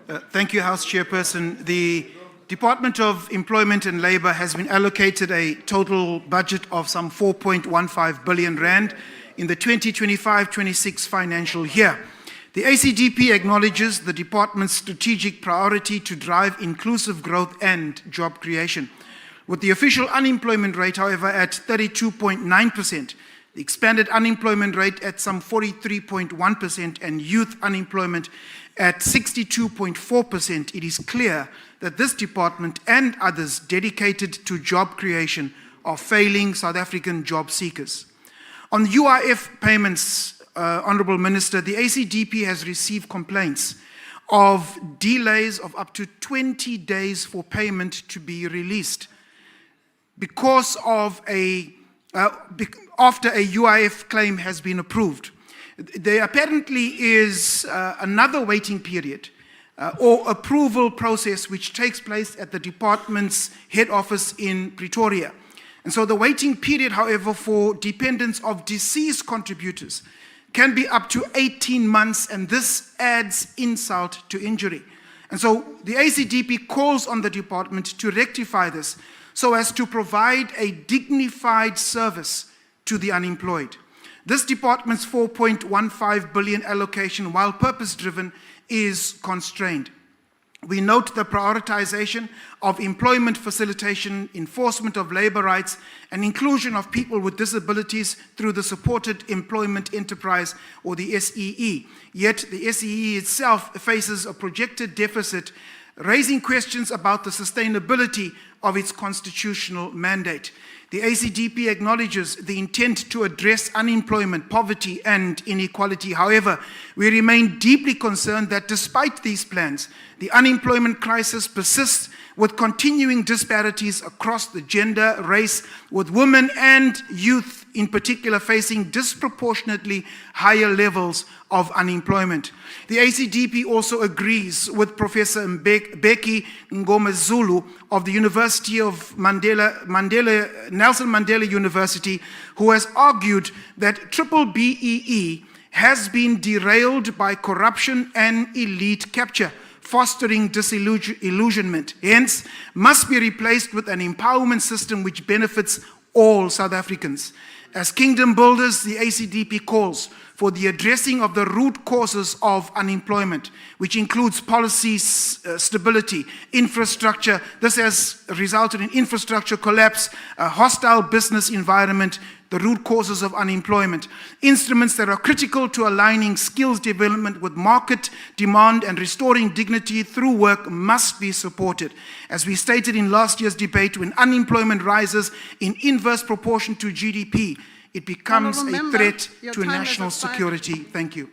Thank you, House Chairperson. The Department of Employment and Labour has been allocated a total budget of some 4.15 billion rand in the 2025-26 financial year. The ACDP acknowledges the department's strategic priority to drive inclusive growth and job creation. With the official unemployment rate, however, at 32.9%, the expanded unemployment rate at some 43.1%, and youth unemployment at 62.4%, it is clear that this department and others dedicated to job creation are failing South African job seekers. On UIF payments, Honourable Minister, the ACDP has received complaints of delays of up to 20 days for payment to be released because of after a UIF claim has been approved. There apparently is another waiting period or approval process which takes place at the department's head office in Pretoria. And so the waiting period, however, for dependents of deceased contributors can be up to 18 months, and this adds insult to injury. And so the ACDP calls on the department to rectify this so as to provide a dignified service to the unemployed. This department's 4.15 billion allocation, while purpose-driven, is constrained. We note the prioritization of employment facilitation, enforcement of labor rights, and inclusion of people with disabilities through the Supported Employment Enterprise, or the SEE. Yet the SEE itself faces a projected deficit, raising questions about the sustainability of its constitutional mandate. The ACDP acknowledges the intent to address unemployment, poverty, and inequality. However, we remain deeply concerned that despite these plans, the unemployment crisis persists with continuing disparities across the gender, race, with women and youth in particular facing disproportionately higher levels of unemployment. The ACDP also agrees with Professor Mbeki Ngomezulu of the University of Nelson Mandela University, who has argued that BEE has been derailed by corruption and elite capture, fostering disillusionment, hence must be replaced with an empowerment system which benefits all South Africans. As kingdom builders, the ACDP calls for the addressing of the root causes of unemployment, which includes policy stability, infrastructure. This has resulted in infrastructure collapse, a hostile business environment, the root causes of unemployment. Instruments that are critical to aligning skills development with market demand and restoring dignity through work must be supported. As we stated in last year's debate, when unemployment rises in inverse proportion to GDP, it becomes a threat to national security. Thank you.